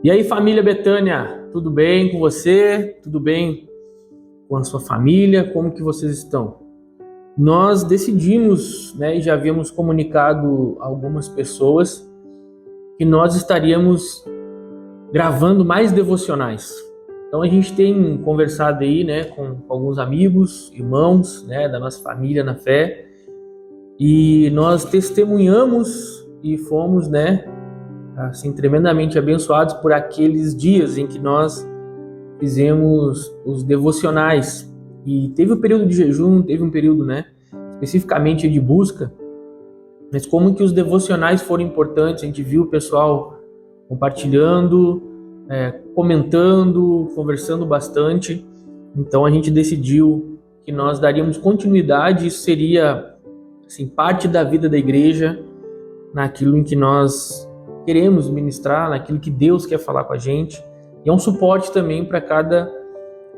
E aí, família Betânia, tudo bem com você? Tudo bem com a sua família? Como que vocês estão? Nós decidimos, e já havíamos comunicado a algumas pessoas que nós estaríamos gravando mais devocionais. Então a gente tem conversado aí, com alguns amigos, irmãos, da nossa família na fé, e nós testemunhamos e fomos, assim, tremendamente abençoados por aqueles dias em que nós fizemos os devocionais. E teve um período de jejum, teve um período, especificamente de busca, mas como que os devocionais foram importantes, a gente viu o pessoal compartilhando, comentando, conversando bastante. Então a gente decidiu que nós daríamos continuidade, isso seria assim, parte da vida da igreja, naquilo em que nós queremos ministrar, naquilo que Deus quer falar com a gente. E é um suporte também para cada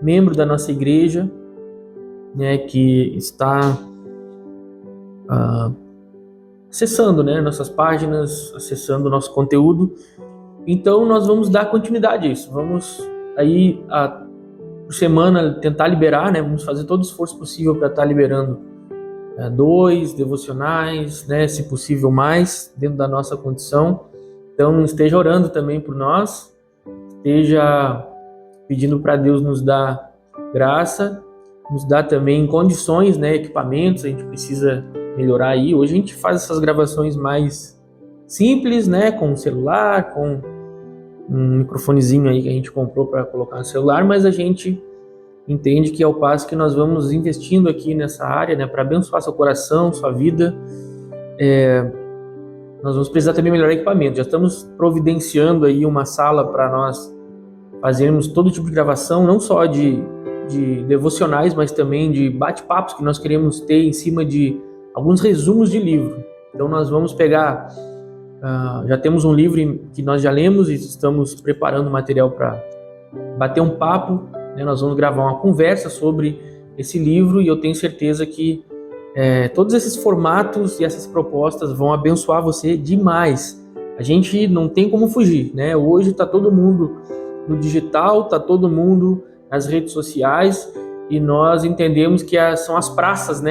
membro da nossa igreja, que está acessando, nossas páginas, acessando o nosso conteúdo. Então nós vamos dar continuidade a isso. Vamos aí, por semana, tentar liberar, vamos fazer todo o esforço possível para estar liberando 2 devocionais, se possível mais, dentro da nossa condição. Então esteja orando também por nós, esteja pedindo para Deus nos dar graça, nos dar também condições, equipamentos, a gente precisa melhorar aí. Hoje a gente faz essas gravações mais simples, com um celular, com um microfonezinho aí que a gente comprou para colocar no celular, mas a gente entende que ao passo que nós vamos investindo aqui nessa área, para abençoar seu coração, sua vida, nós vamos precisar também melhorar equipamento. Já estamos providenciando aí uma sala para nós fazermos todo tipo de gravação, não só de devocionais, mas também de bate-papos que nós queremos ter em cima de alguns resumos de livro. Então nós vamos pegar, já temos um livro que nós já lemos e estamos preparando material para bater um papo, nós vamos gravar uma conversa sobre esse livro e eu tenho certeza que todos esses formatos e essas propostas vão abençoar você demais. A gente não tem como fugir, Hoje está todo mundo no digital, está todo mundo nas redes sociais e nós entendemos que são as praças,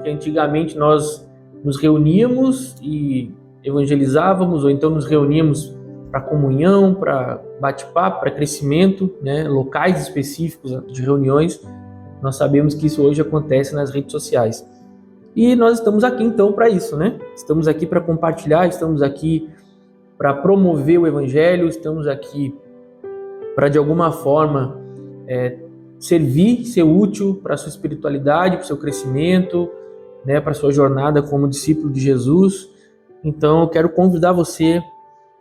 que antigamente nós nos reuníamos e evangelizávamos, ou então nos reuníamos para comunhão, para bate-papo, para crescimento, locais específicos de reuniões. Nós sabemos que isso hoje acontece nas redes sociais. E nós estamos aqui então para isso, Estamos aqui para compartilhar, estamos aqui para promover o evangelho, estamos aqui para de alguma forma servir, ser útil para a sua espiritualidade, para o seu crescimento, para a sua jornada como discípulo de Jesus. Então eu quero convidar você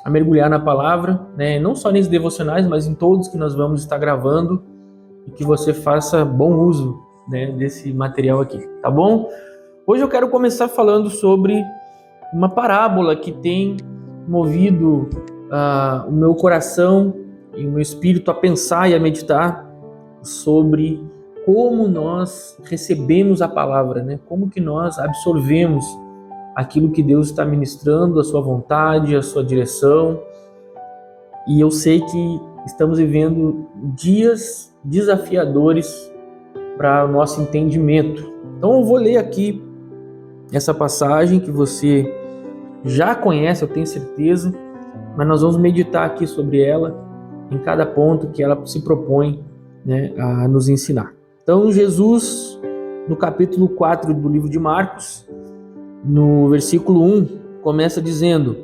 a mergulhar na palavra, não só nesses devocionais, mas em todos que nós vamos estar gravando, e que você faça bom uso desse material aqui, tá bom? Hoje eu quero começar falando sobre uma parábola que tem movido o meu coração e o meu espírito a pensar e a meditar sobre como nós recebemos a palavra, como que nós absorvemos aquilo que Deus está ministrando, a sua vontade, a sua direção. E eu sei que estamos vivendo dias desafiadores para o nosso entendimento. Então eu vou ler aqui essa passagem que você já conhece, eu tenho certeza, mas nós vamos meditar aqui sobre ela, em cada ponto que ela se propõe a nos ensinar. Então Jesus, no capítulo 4 do livro de Marcos, no versículo 1, começa dizendo: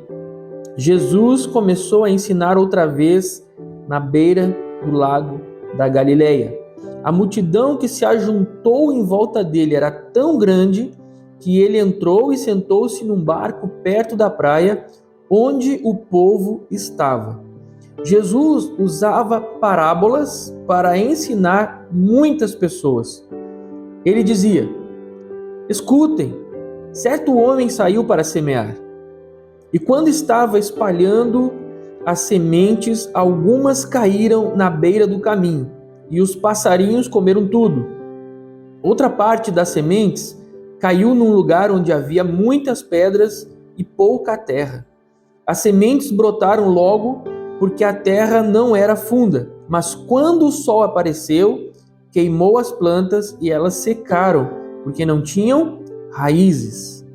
Jesus começou a ensinar outra vez na beira do lago da Galileia. A multidão que se ajuntou em volta dele era tão grande que ele entrou e sentou-se num barco perto da praia onde o povo estava. Jesus usava parábolas para ensinar muitas pessoas. Ele dizia: escutem, certo homem saiu para semear. E quando estava espalhando as sementes, algumas caíram na beira do caminho, e os passarinhos comeram tudo. Outra parte das sementes caiu num lugar onde havia muitas pedras e pouca terra. As sementes brotaram logo, porque a terra não era funda. Mas quando o sol apareceu, queimou as plantas e elas secaram, porque não tinham raízes.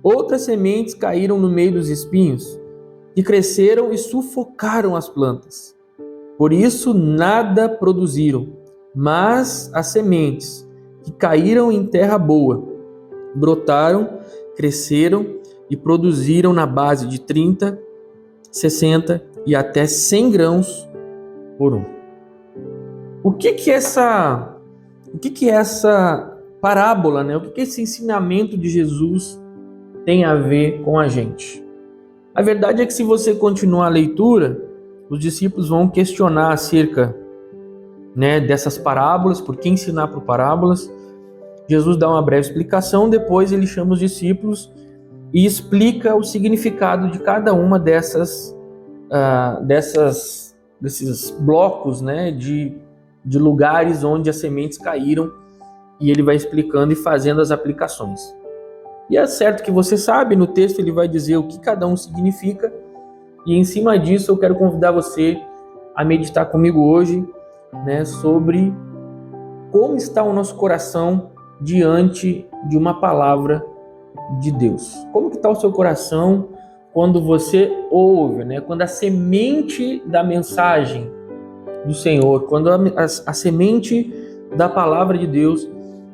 Outras sementes caíram no meio dos espinhos, que cresceram e sufocaram as plantas. Por isso nada produziram. Mas as sementes que caíram em terra boa brotaram, cresceram e produziram na base de 30, 60 e até 100 grãos por um. O que é essa parábola, né? O que esse ensinamento de Jesus tem a ver com a gente? A verdade é que, se você continuar a leitura, os discípulos vão questionar acerca, né, dessas parábolas, por que ensinar por parábolas. Jesus dá uma breve explicação, depois ele chama os discípulos e explica o significado de cada uma desses blocos, né, de lugares onde as sementes caíram, e ele vai explicando e fazendo as aplicações. E é certo que você sabe, no texto ele vai dizer o que cada um significa, e em cima disso eu quero convidar você a meditar comigo hoje, né, sobre como está o nosso coração diante de uma palavra de Deus. Como que está o seu coração quando você ouve, né, quando a semente da mensagem do Senhor, quando a semente da palavra de Deus,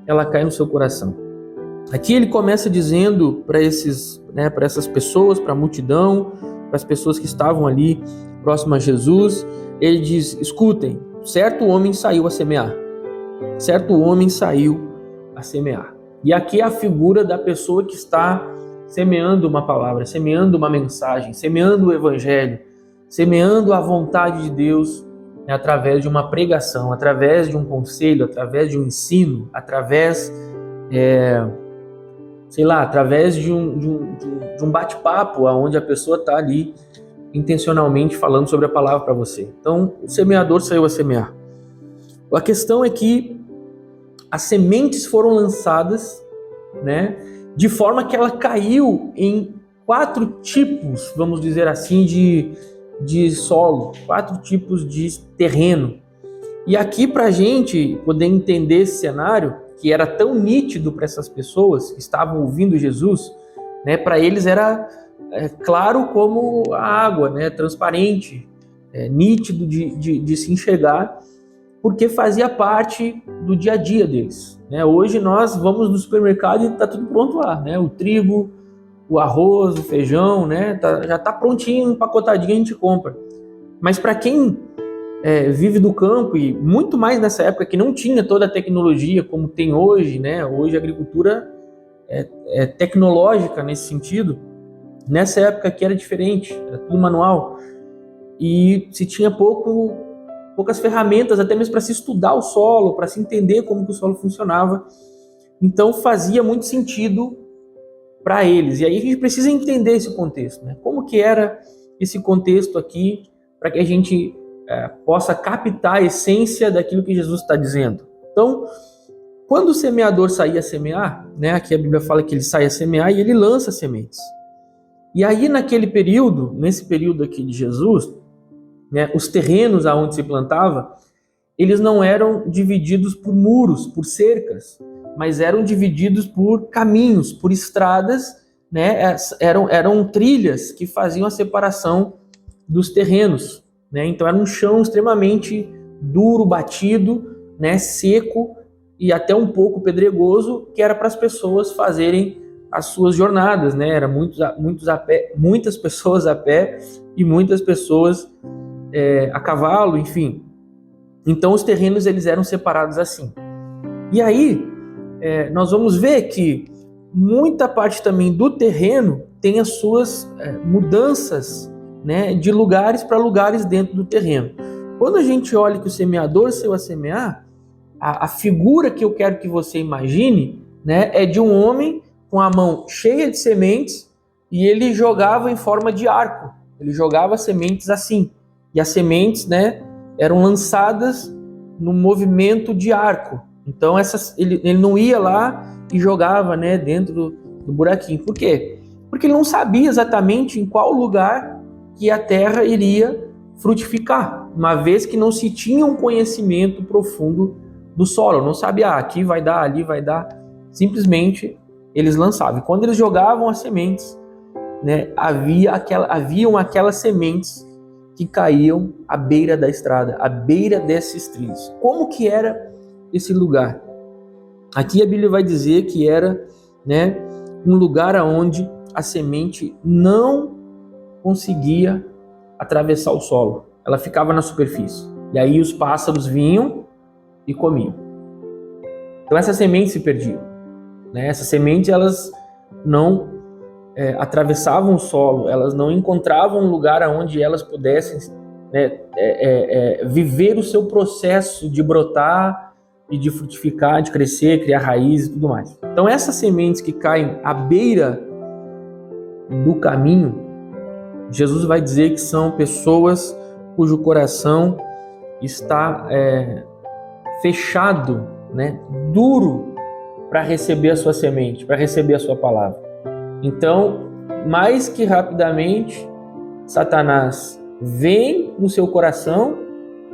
ela cai no seu coração. Aqui ele começa dizendo para essas pessoas, para a multidão, para as pessoas que estavam ali próximas a Jesus, ele diz: escutem, certo homem saiu a semear. Certo homem saiu a semear. E aqui é a figura da pessoa que está semeando uma palavra, semeando uma mensagem, semeando o evangelho, semeando a vontade de Deus, né, através de uma pregação, através de um conselho, através de um ensino, através através de um bate-papo, onde a pessoa está ali intencionalmente falando sobre a palavra para você. Então, o semeador saiu a semear. A questão é que as sementes foram lançadas, né, de forma que ela caiu em 4 tipos, vamos dizer assim, de solo, 4 tipos de terreno. E aqui, para a gente poder entender esse cenário, que era tão nítido para essas pessoas que estavam ouvindo Jesus, né, para eles era claro como a água, né, transparente, nítido de se enxergar, porque fazia parte do dia a dia deles, né? Hoje nós vamos no supermercado e está tudo pronto lá, né? O trigo, o arroz, o feijão, né? Já está prontinho, empacotadinho, a gente compra. Mas para quem vive do campo, e muito mais nessa época que não tinha toda a tecnologia como tem hoje, né? Hoje a agricultura é tecnológica nesse sentido. Nessa época que era diferente, era tudo manual, e se tinha poucas ferramentas até mesmo para se estudar o solo, para se entender como que o solo funcionava. Então fazia muito sentido para eles. E aí a gente precisa entender esse contexto, né? Como que era esse contexto aqui, para que a gente possa captar a essência daquilo que Jesus está dizendo. Então, quando o semeador saía a semear, né, aqui a Bíblia fala que ele sai a semear e ele lança sementes. E aí nesse período aqui de Jesus, né, os terrenos aonde se plantava, eles não eram divididos por muros, por cercas, mas eram divididos por caminhos, por estradas, né, eram trilhas que faziam a separação dos terrenos, né? Então era um chão extremamente duro, batido, né, seco e até um pouco pedregoso, que era para as pessoas fazerem as suas jornadas, né? Era muitas pessoas a pé e muitas pessoas a cavalo, enfim. Então os terrenos eles eram separados assim. E aí nós vamos ver que muita parte também do terreno tem as suas mudanças, né, de lugares para lugares dentro do terreno. Quando a gente olha que o semeador saiu a semear, a figura que eu quero que você imagine, né, é de um homem com a mão cheia de sementes e ele jogava em forma de arco. Ele jogava sementes assim. E as sementes, né, eram lançadas no movimento de arco. Então ele não ia lá e jogava, né, dentro do buraquinho. Por quê? Porque ele não sabia exatamente em qual lugar que a terra iria frutificar, uma vez que não se tinha um conhecimento profundo do solo, não sabia, aqui vai dar, ali vai dar, simplesmente eles lançavam. E quando eles jogavam as sementes, né, haviam aquelas sementes que caíam à beira da estrada, à beira desses trilhos. Como que era esse lugar? Aqui a Bíblia vai dizer que era, né, um lugar onde a semente não conseguia atravessar o solo. Ela ficava na superfície. E aí os pássaros vinham e comiam. Então essas sementes se perdiam, né? Essas sementes, elas não atravessavam o solo, elas não encontravam um lugar onde elas pudessem, né, viver o seu processo de brotar e de frutificar, de crescer, criar raízes e tudo mais. Então essas sementes que caem à beira do caminho, Jesus vai dizer que são pessoas cujo coração está fechado, né, duro para receber a sua semente, para receber a sua palavra. Então, mais que rapidamente, Satanás vem no seu coração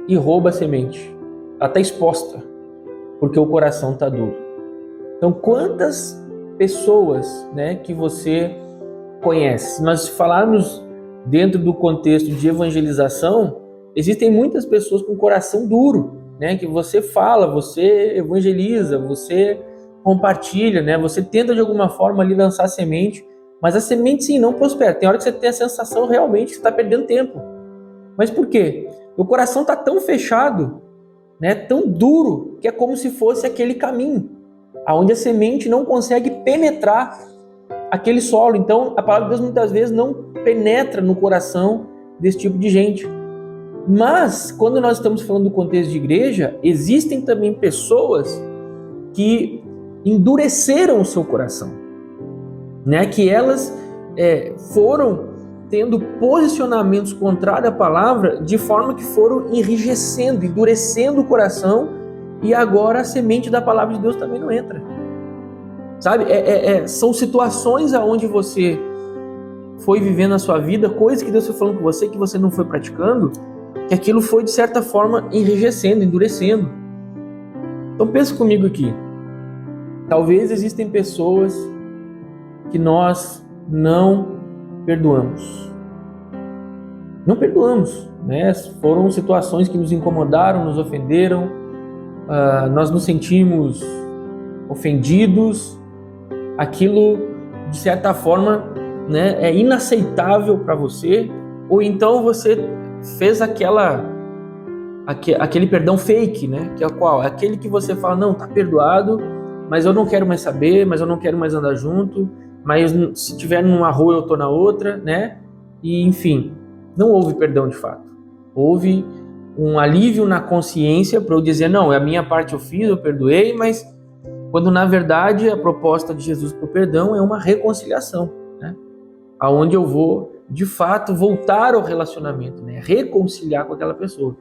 e rouba a semente. Ela está exposta, porque o coração está duro. Então, quantas pessoas, né, que você conhece? Se nós falarmos dentro do contexto de evangelização, existem muitas pessoas com coração duro, né, que você fala, você evangeliza, você compartilha, né, você tenta de alguma forma ali lançar a semente, mas a semente sim não prospera. Tem hora que você tem a sensação realmente que você está perdendo tempo. Mas por quê? O coração está tão fechado, né, tão duro, que é como se fosse aquele caminho, onde a semente não consegue penetrar aquele solo. Então a palavra de Deus muitas vezes não penetra no coração desse tipo de gente. Mas quando nós estamos falando do contexto de igreja, existem também pessoas que endureceram o seu coração, né? Que elas foram tendo posicionamentos contrários à palavra, de forma que foram enrijecendo, endurecendo o coração, e agora a semente da palavra de Deus também não entra. Sabe? São situações aonde você foi vivendo a sua vida, coisas que Deus foi falando com você, que você não foi praticando, que aquilo foi de certa forma enrijecendo, endurecendo. Então pensa comigo aqui. Talvez existem pessoas que nós não perdoamos. Não perdoamos, né? Foram situações que nos incomodaram, nos ofenderam, nós nos sentimos ofendidos, aquilo de certa forma, né, é inaceitável para você, ou então você fez aquele perdão fake, né? Que é qual? É aquele que você fala, não, tá perdoado, mas eu não quero mais saber, mas eu não quero mais andar junto, mas se tiver numa rua eu tô na outra, né? E enfim, não houve perdão de fato. Houve um alívio na consciência para eu dizer, não, a minha parte eu fiz, eu perdoei, mas quando na verdade a proposta de Jesus para o perdão é uma reconciliação, né? Aonde eu vou de fato voltar ao relacionamento, né? Reconciliar com aquela pessoa.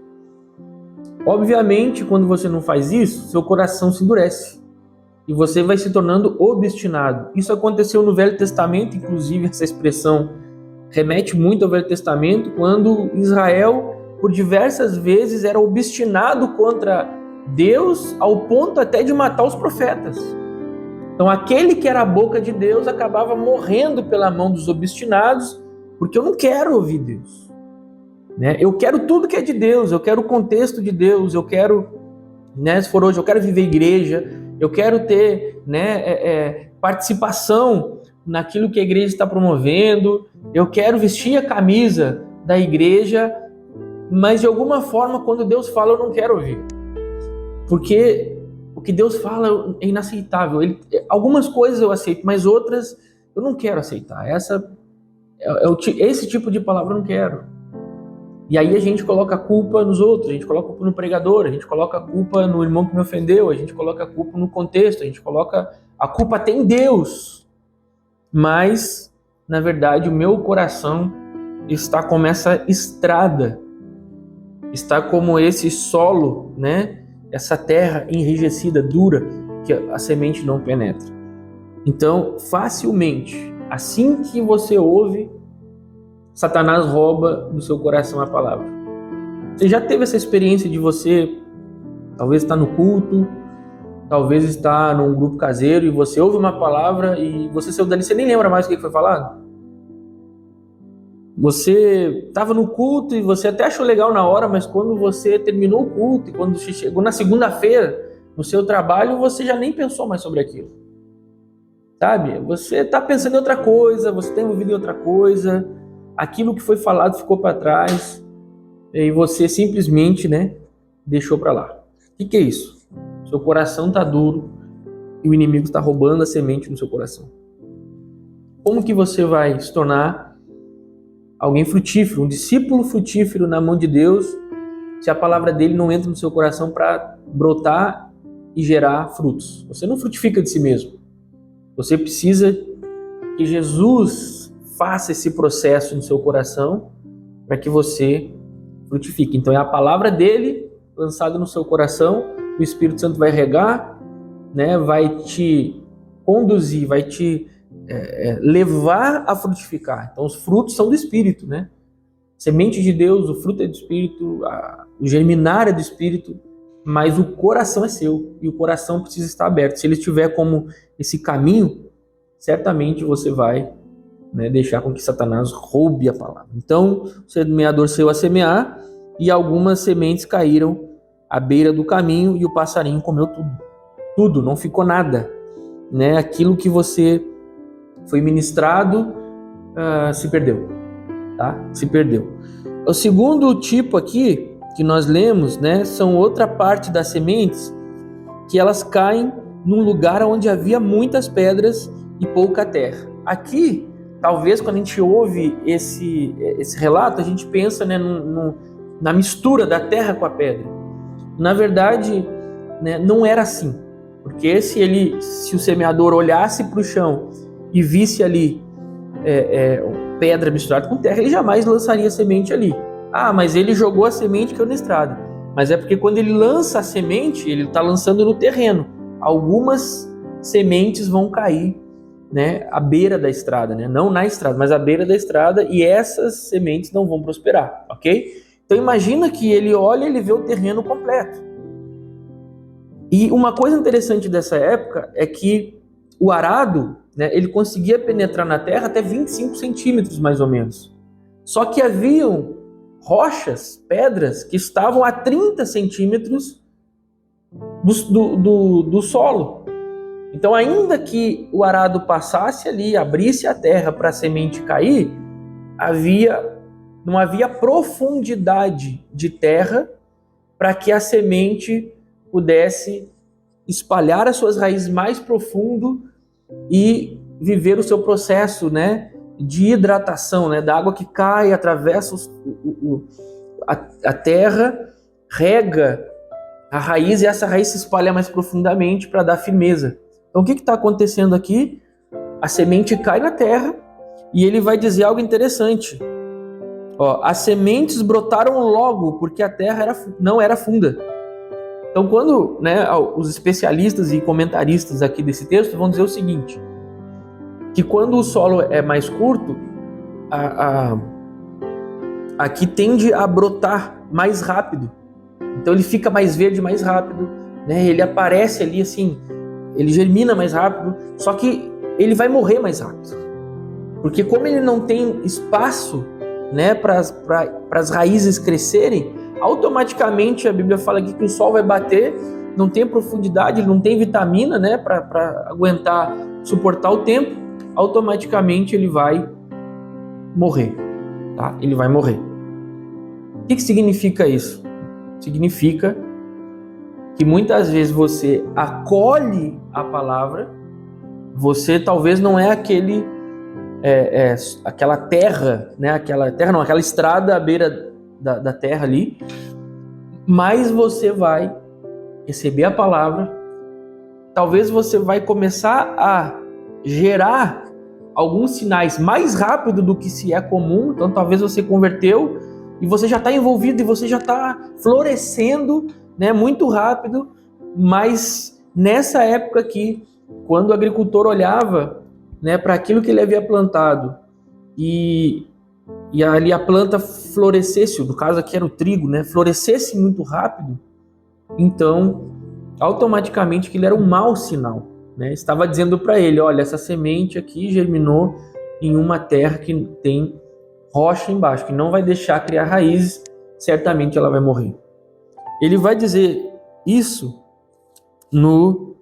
Obviamente, quando você não faz isso, seu coração se endurece e você vai se tornando obstinado. Isso aconteceu no Velho Testamento, inclusive essa expressão remete muito ao Velho Testamento, quando Israel, por diversas vezes, era obstinado contra Deus, ao ponto até de matar os profetas. Então aquele que era a boca de Deus acabava morrendo pela mão dos obstinados, porque eu não quero ouvir Deus, né? Eu quero tudo que é de Deus, eu quero o contexto de Deus, eu quero, né, se for hoje, eu quero viver igreja, eu quero ter, né, participação naquilo que a igreja está promovendo, eu quero vestir a camisa da igreja, mas de alguma forma quando Deus fala eu não quero ouvir, porque o que Deus fala é inaceitável. Algumas coisas eu aceito, mas outras eu não quero aceitar. Esse tipo de palavra eu não quero. E aí a gente coloca a culpa nos outros, a gente coloca a culpa no pregador, a gente coloca a culpa no irmão que me ofendeu, a gente coloca a culpa no contexto, a gente coloca a culpa até em Deus. Mas, na verdade, o meu coração está como essa estrada, está como esse solo, né? Essa terra enrijecida, dura, que a semente não penetra. Então, facilmente, assim que você ouve, Satanás rouba do seu coração a palavra. Você já teve essa experiência de você talvez estar no culto, talvez estar num grupo caseiro e você ouve uma palavra e você saiu dali, você nem lembra mais o que foi falado? Você estava no culto e você até achou legal na hora, mas quando você terminou o culto e quando você chegou na segunda-feira no seu trabalho, você já nem pensou mais sobre aquilo. Sabe? Você está pensando em outra coisa, você está envolvido em outra coisa, aquilo que foi falado ficou para trás e você simplesmente, né, deixou para lá. O que é isso? Seu coração está duro e o inimigo está roubando a semente no seu coração. Como que você vai se tornar alguém frutífero, um discípulo frutífero na mão de Deus, se a palavra dele não entra no seu coração para brotar e gerar frutos? Você não frutifica de si mesmo. Você precisa que Jesus faça esse processo no seu coração para que você frutifique. Então é a palavra dele lançada no seu coração, o Espírito Santo vai regar, né, vai te conduzir, vai te levar a frutificar. Então os frutos são do Espírito, né? Semente de Deus, o fruto é do Espírito, o germinar é do Espírito, mas o coração é seu e o coração precisa estar aberto. Se ele estiver como esse caminho, certamente você vai, né, deixar com que Satanás roube a palavra. Então o semeador saiu a semear e algumas sementes caíram à beira do caminho e o passarinho comeu tudo, não ficou nada, né? Aquilo que você foi ministrado se perdeu, tá? Se perdeu. O segundo tipo aqui que nós lemos, né, são outra parte das sementes que elas caem num lugar onde havia muitas pedras e pouca terra. Aqui, talvez quando a gente ouve esse relato, a gente pensa, né, na mistura da terra com a pedra. Na verdade, né, não era assim, porque se o semeador olhasse para o chão e visse ali pedra misturada com terra, ele jamais lançaria semente ali. Ah, mas ele jogou a semente que caiu na estrada. Mas é porque quando ele lança a semente, ele está lançando no terreno. Algumas sementes vão cair, né, à beira da estrada, né? Não na estrada, mas à beira da estrada, e essas sementes não vão prosperar, ok? Então imagina que ele olha e ele vê o terreno completo. E uma coisa interessante dessa época é que o arado, né, ele conseguia penetrar na terra até 25 centímetros, mais ou menos. Só que haviam rochas, pedras, que estavam a 30 centímetros do solo. Então, ainda que o arado passasse ali, abrisse a terra para a semente cair, não havia profundidade de terra para que a semente pudesse espalhar as suas raízes mais profundo e viver o seu processo, né, de hidratação, né, da água que cai, atravessa a terra, rega a raiz e essa raiz se espalha mais profundamente para dar firmeza. Então o que está acontecendo aqui? A semente cai na terra e ele vai dizer algo interessante. Ó, as sementes brotaram logo porque a terra não era funda. Então quando, né, os especialistas e comentaristas aqui desse texto vão dizer o seguinte, que quando o solo é mais curto, aqui tende a brotar mais rápido. Então ele fica mais verde mais rápido, né? Ele aparece ali assim, ele germina mais rápido, só que ele vai morrer mais rápido. Porque como ele não tem espaço, né, para as raízes crescerem, automaticamente a Bíblia fala aqui que o sol vai bater, não tem profundidade, ele não tem vitamina, né, para aguentar, suportar o tempo, automaticamente ele vai morrer, tá? Ele vai morrer. O que significa isso? Significa que muitas vezes você acolhe a palavra, você talvez não é aquela terra, né? Aquela estrada à beira da terra ali, mas você vai receber a palavra, talvez você vai começar a gerar alguns sinais mais rápido do que se é comum, então talvez você converteu e você já está envolvido e você já está florescendo, né, muito rápido, mas nessa época aqui, quando o agricultor olhava, né, para aquilo que ele havia plantado e e ali a planta florescesse, no caso aqui era o trigo, né, florescesse muito rápido, então automaticamente aquilo era um mau sinal, né? Estava dizendo para ele, olha, essa semente aqui germinou em uma terra que tem rocha embaixo, que não vai deixar criar raízes, certamente ela vai morrer. Ele vai dizer isso no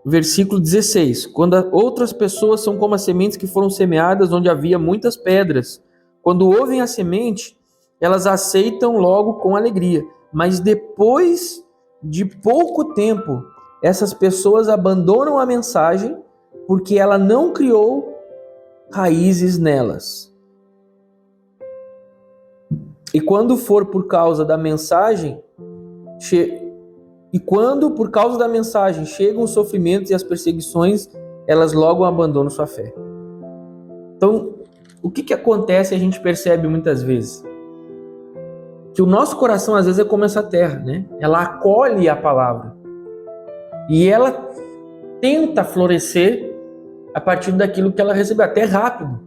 versículo 16, quando outras pessoas são como as sementes que foram semeadas onde havia muitas pedras. Quando ouvem a semente, elas aceitam logo com alegria, mas depois de pouco tempo, essas pessoas abandonam a mensagem porque ela não criou raízes nelas. E quando for por causa da mensagem, por causa da mensagem chegam os sofrimentos e as perseguições, elas logo abandonam sua fé. Então, o que acontece, a gente percebe muitas vezes? Que o nosso coração, às vezes, é como essa terra, né? Ela acolhe a palavra. E ela tenta florescer a partir daquilo que ela recebeu, até rápido.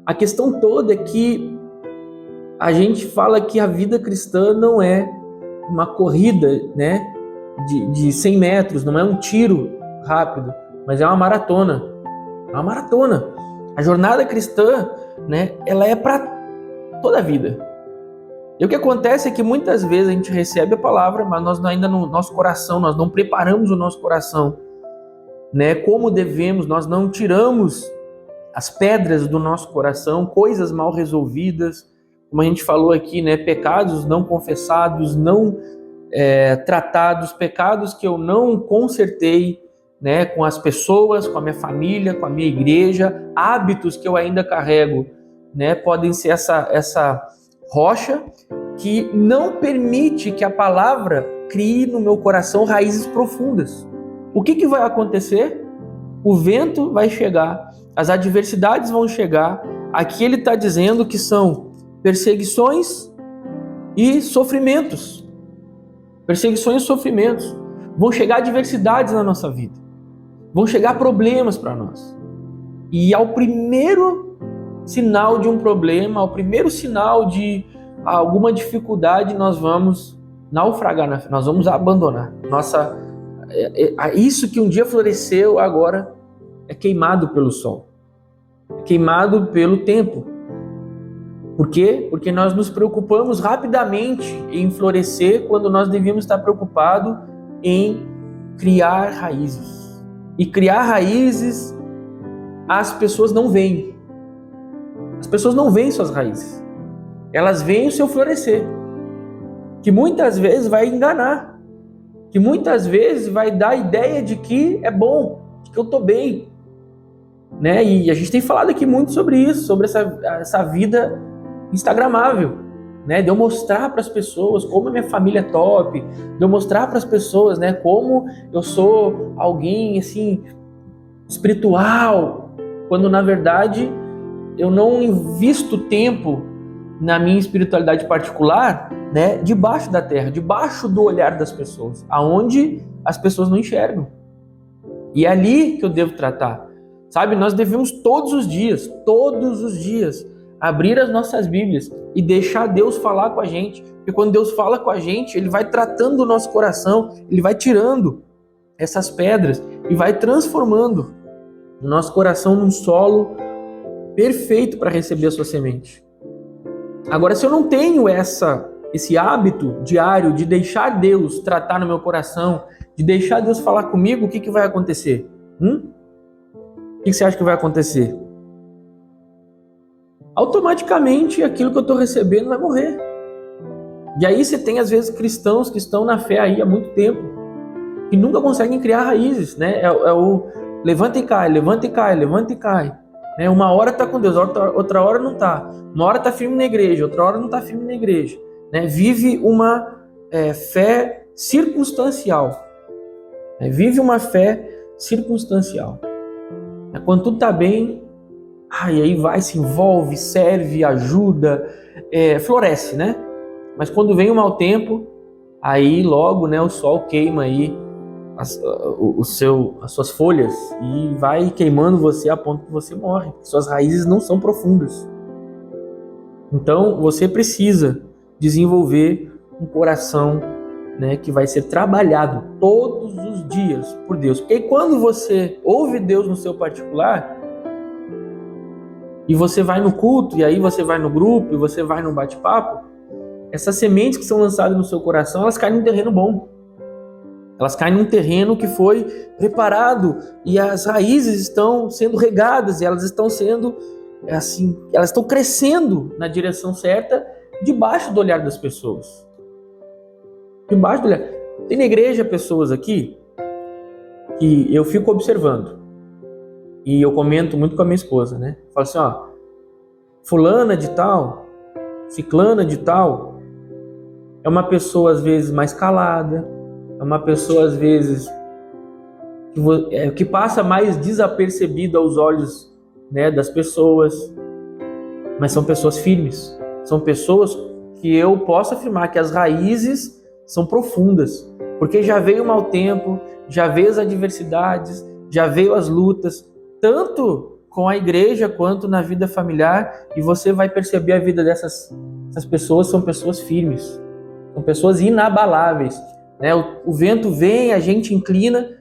A questão toda é que a gente fala que a vida cristã não é uma corrida, né, de 100 metros, não é um tiro rápido, mas é uma maratona. É uma maratona. A jornada cristã, né, ela é para toda a vida. E o que acontece é que muitas vezes a gente recebe a palavra, mas nós ainda no nosso coração, nós não preparamos o nosso coração, né, como devemos, nós não tiramos as pedras do nosso coração, coisas mal resolvidas, como a gente falou aqui, né, pecados não confessados, não tratados, pecados que eu não consertei, né, com as pessoas, com a minha família, com a minha igreja, hábitos que eu ainda carrego, né, podem ser essa rocha que não permite que a palavra crie no meu coração raízes profundas. O que vai acontecer? O vento vai chegar, as adversidades vão chegar. Aqui ele está dizendo que são perseguições e sofrimentos. Perseguições e sofrimentos. Vão chegar adversidades na nossa vida. Vão chegar problemas para nós. E ao primeiro sinal de um problema, ao primeiro sinal de alguma dificuldade, nós vamos naufragar, nós vamos abandonar. Isso que um dia floresceu, agora é queimado pelo sol. É queimado pelo tempo. Por quê? Porque nós nos preocupamos rapidamente em florescer quando nós devíamos estar preocupados em criar raízes. E criar raízes, as pessoas não veem. As pessoas não veem suas raízes. Elas veem o seu florescer, que muitas vezes vai enganar, que muitas vezes vai dar a ideia de que é bom, de que eu estou bem, né? E a gente tem falado aqui muito sobre isso, sobre essa vida instagramável, né? De eu mostrar para as pessoas como a minha família é top, de eu mostrar para as pessoas, né, como eu sou alguém assim espiritual, quando na verdade eu não invisto tempo na minha espiritualidade particular, né, debaixo da terra, debaixo do olhar das pessoas, aonde as pessoas não enxergam. E é ali que eu devo tratar. Sabe, nós devemos todos os dias, abrir as nossas Bíblias e deixar Deus falar com a gente. Porque quando Deus fala com a gente, Ele vai tratando o nosso coração, Ele vai tirando essas pedras e vai transformando o nosso coração num solo perfeito para receber a sua semente. Agora, se eu não tenho esse hábito diário de deixar Deus tratar no meu coração, de deixar Deus falar comigo, o que vai acontecer? O que você acha que vai acontecer? Automaticamente aquilo que eu estou recebendo vai morrer. E aí você tem às vezes cristãos que estão na fé aí há muito tempo, que nunca conseguem criar raízes, né? É o levanta e cai, levanta e cai, levanta e cai. Né? Uma hora está com Deus, outra hora não está. Uma hora está firme na igreja, outra hora não está firme na igreja. Né? Vive uma fé circunstancial. Né? Vive uma fé circunstancial. Quando tudo está bem, e aí vai, se envolve, serve, ajuda, floresce, né? Mas quando vem o mau tempo, aí logo, né, o sol queima aí as suas folhas e vai queimando você a ponto que você morre. Suas raízes não são profundas. Então você precisa desenvolver um coração, né, que vai ser trabalhado todos os dias por Deus. Porque quando você ouve Deus no seu particular, e você vai no culto, e aí você vai no grupo, e você vai no bate-papo, essas sementes que são lançadas no seu coração, elas caem num terreno bom. Elas caem num terreno que foi preparado, e as raízes estão sendo regadas, e elas estão sendo, assim, elas estão crescendo na direção certa, debaixo do olhar das pessoas. Debaixo do olhar. Tem na igreja pessoas aqui que eu fico observando. E eu comento muito com a minha esposa, né? Falo assim, ó, fulana de tal, ciclana de tal, é uma pessoa às vezes mais calada, é uma pessoa às vezes que passa mais desapercebida aos olhos, né, das pessoas, mas são pessoas firmes, são pessoas que eu posso afirmar que as raízes são profundas, porque já veio o mau tempo, já veio as adversidades, já veio as lutas, tanto com a igreja quanto na vida familiar, e você vai perceber a vida essas pessoas são pessoas firmes, são pessoas inabaláveis, né? O vento vem, a gente inclina,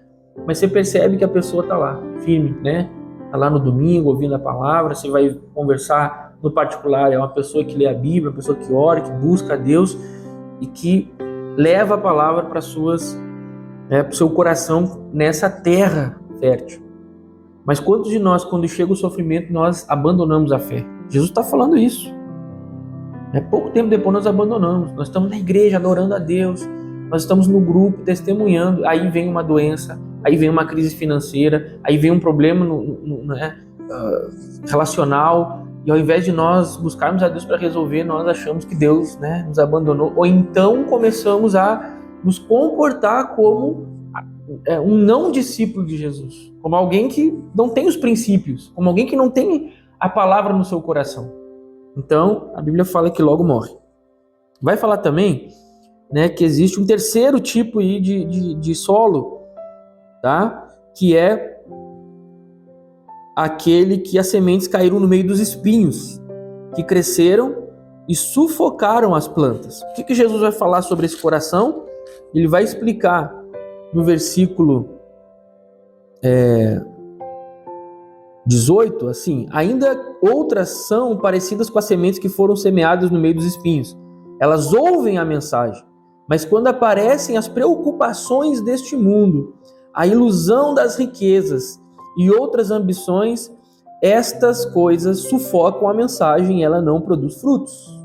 mas você percebe que a pessoa está lá, firme, né? Está lá no domingo, ouvindo a palavra, você vai conversar no particular, é uma pessoa que lê a Bíblia, uma pessoa que ora, que busca a Deus e que leva a palavra para o seu coração nessa terra fértil. Mas quantos de nós, quando chega o sofrimento, nós abandonamos a fé? Jesus está falando isso. Pouco tempo depois nós abandonamos. Nós estamos na igreja adorando a Deus, nós estamos no grupo testemunhando, aí vem uma doença, aí vem uma crise financeira, aí vem um problema relacional, e ao invés de nós buscarmos a Deus para resolver, nós achamos que Deus, né, nos abandonou, ou então começamos a nos comportar como um não discípulo de Jesus, como alguém que não tem os princípios, como alguém que não tem a palavra no seu coração. Então, a Bíblia fala que logo morre. Vai falar também, né, que existe um terceiro tipo aí de solo, tá? Que é aquele que as sementes caíram no meio dos espinhos, que cresceram e sufocaram as plantas. O que Jesus vai falar sobre esse coração? Ele vai explicar no versículo 18, assim, ainda outras são parecidas com as sementes que foram semeadas no meio dos espinhos. Elas ouvem a mensagem, mas quando aparecem as preocupações deste mundo, a ilusão das riquezas e outras ambições, estas coisas sufocam a mensagem e ela não produz frutos.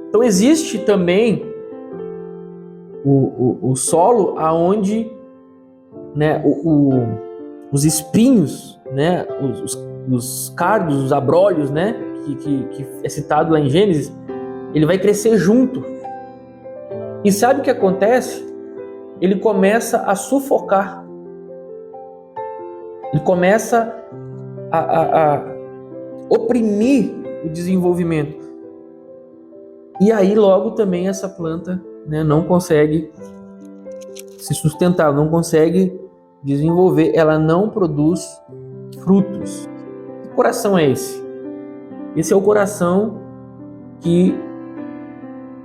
Então existe também o solo aonde, né, os espinhos, né, os cardos, os abrolhos, né, que é citado lá em Gênesis, ele vai crescer junto. E sabe o que acontece? Ele começa a sufocar. Ele começa a oprimir o desenvolvimento. E aí logo também essa planta, né, não consegue se sustentar, não consegue desenvolver, ela não produz frutos. Que coração é esse? Esse é o coração que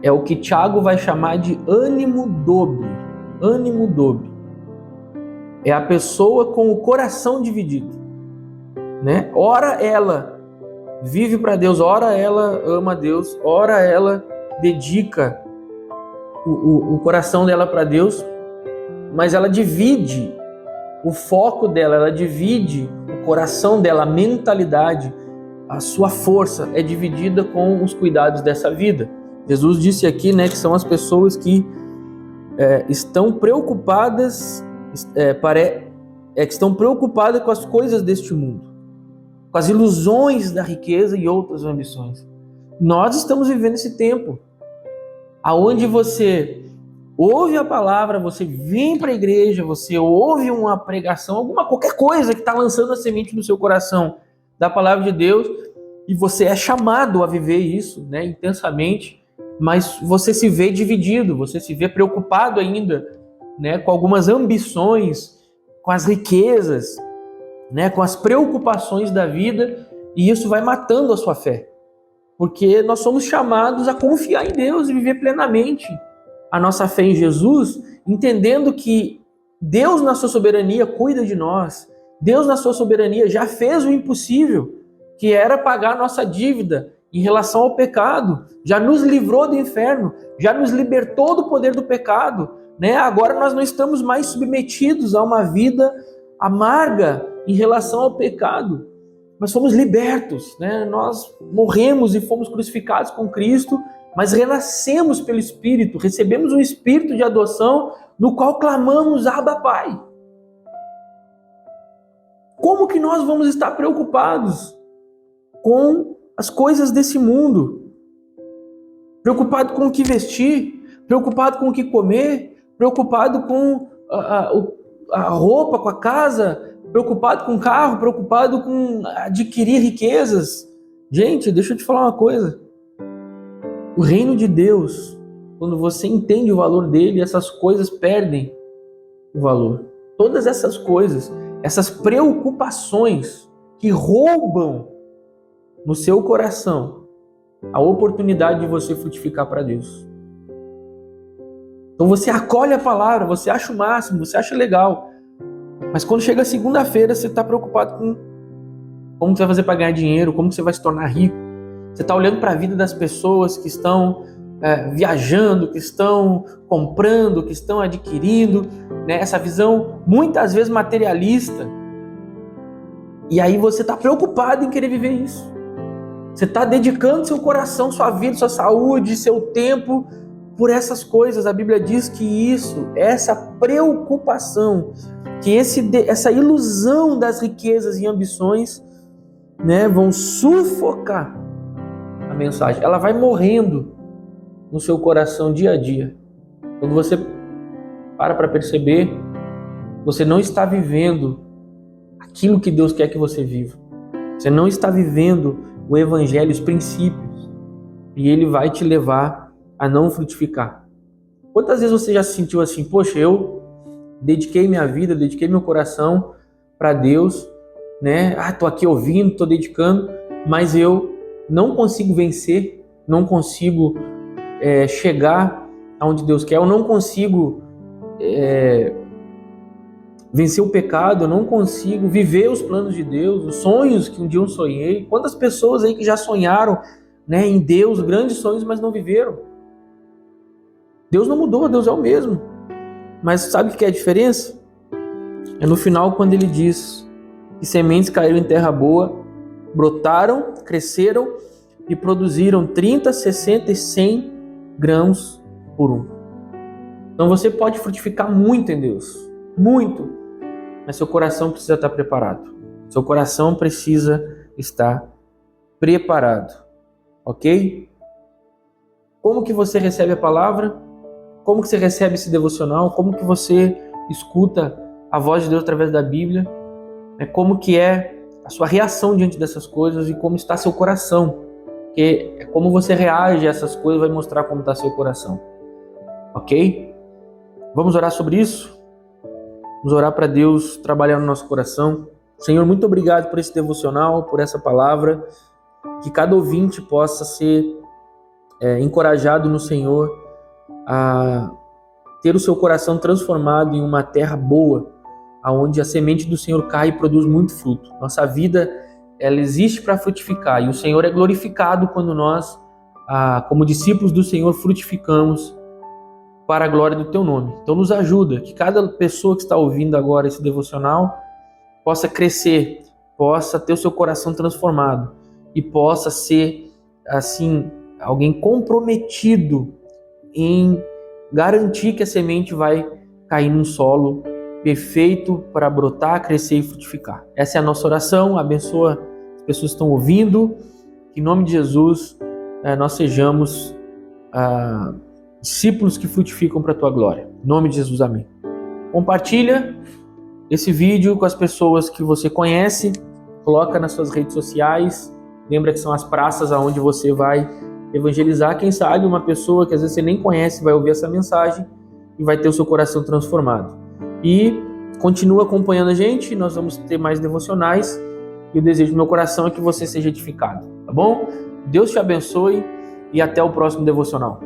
é o que Tiago vai chamar de ânimo dobre. Ânimo dobre. É a pessoa com o coração dividido, né? Ora ela vive para Deus, ora ela ama a Deus, ora ela dedica o coração dela para Deus, mas ela divide o foco dela, ela divide o coração dela, a mentalidade, a sua força é dividida com os cuidados dessa vida. Jesus disse aqui, né, que são as pessoas que estão preocupadas, que estão preocupadas com as coisas deste mundo, com as ilusões da riqueza e outras ambições. Nós estamos vivendo esse tempo aonde você ouve a palavra, você vem para a igreja, você ouve uma pregação, qualquer coisa que está lançando a semente no seu coração da palavra de Deus, e você é chamado a viver isso, né, intensamente, mas você se vê dividido, você se vê preocupado ainda né, com algumas ambições, com as riquezas, né, com as preocupações da vida, e isso vai matando a sua fé. Porque nós somos chamados a confiar em Deus e viver plenamente a nossa fé em Jesus, entendendo que Deus na sua soberania cuida de nós. Deus na sua soberania já fez o impossível, que era pagar a nossa dívida em relação ao pecado. Já nos livrou do inferno, já nos libertou do poder do pecado, né? Agora nós não estamos mais submetidos a uma vida amarga em relação ao pecado. Nós fomos libertos, né? Nós morremos e fomos crucificados com Cristo, mas renascemos pelo Espírito, recebemos um Espírito de adoção, no qual clamamos, Abba, Pai. Como que nós vamos estar preocupados com as coisas desse mundo? Preocupado com o que vestir, preocupado com o que comer, preocupado com a roupa, com a casa, preocupado com o carro, preocupado com adquirir riquezas. Gente, deixa eu te falar uma coisa. O reino de Deus, quando você entende o valor dele, essas coisas perdem o valor. Todas essas coisas, essas preocupações que roubam no seu coração a oportunidade de você frutificar para Deus. Então você acolhe a palavra, você acha o máximo, você acha legal. Mas quando chega segunda-feira, você está preocupado com como você vai fazer para ganhar dinheiro, como você vai se tornar rico. Você está olhando para a vida das pessoas que estão viajando, que estão comprando, que estão adquirindo, né? Essa visão muitas vezes materialista. E aí você está preocupado em querer viver isso. Você está dedicando seu coração, sua vida, sua saúde, seu tempo por essas coisas. A Bíblia diz que isso, essa preocupação, que essa ilusão das riquezas e ambições, né, vão sufocar a mensagem. Ela vai morrendo no seu coração dia a dia. Quando você para perceber, você não está vivendo aquilo que Deus quer que você viva. Você não está vivendo o Evangelho, os princípios. E ele vai te levar a não frutificar. Quantas vezes você já se sentiu assim? Poxa, eu dediquei minha vida, dediquei meu coração para Deus, né? Tô aqui ouvindo, tô dedicando, mas eu não consigo vencer, não consigo chegar aonde Deus quer, eu não consigo vencer o pecado, eu não consigo viver os planos de Deus, os sonhos que um dia eu sonhei. Quantas pessoas aí que já sonharam, né, em Deus, grandes sonhos, mas não viveram? Deus não mudou, Deus é o mesmo. Mas sabe o que é a diferença? É no final quando ele diz que sementes caíram em terra boa, brotaram, cresceram e produziram 30, 60 e 100 grãos por um. Então você pode frutificar muito em Deus, muito, mas seu coração precisa estar preparado. Seu coração precisa estar preparado, ok? Como que você recebe a palavra? Como que você recebe esse devocional? Como que você escuta a voz de Deus através da Bíblia? Como que é a sua reação diante dessas coisas e como está seu coração? Porque como você reage a essas coisas vai mostrar como está seu coração, ok? Vamos orar sobre isso? Vamos orar para Deus trabalhar no nosso coração. Senhor, muito obrigado por esse devocional, por essa palavra, que cada ouvinte possa ser encorajado no Senhor a ter o seu coração transformado em uma terra boa, onde a semente do Senhor cai e produz muito fruto. Nossa vida, ela existe para frutificar, e o Senhor é glorificado quando nós, como discípulos do Senhor, frutificamos para a glória do Teu nome. Então nos ajuda, que cada pessoa que está ouvindo agora esse devocional possa crescer, possa ter o seu coração transformado e possa ser, assim, alguém comprometido em garantir que a semente vai cair num solo perfeito para brotar, crescer e frutificar. Essa é a nossa oração. Abençoa as pessoas que estão ouvindo. Que em nome de Jesus nós sejamos discípulos que frutificam para a Tua glória. Em nome de Jesus, amém. Compartilha esse vídeo com as pessoas que você conhece. Coloca nas suas redes sociais. Lembra que são as praças aonde você vai evangelizar. Quem sabe uma pessoa que às vezes você nem conhece vai ouvir essa mensagem e vai ter o seu coração transformado. E continua acompanhando a gente, nós vamos ter mais devocionais e o desejo do meu coração é que você seja edificado, tá bom? Deus te abençoe e até o próximo devocional.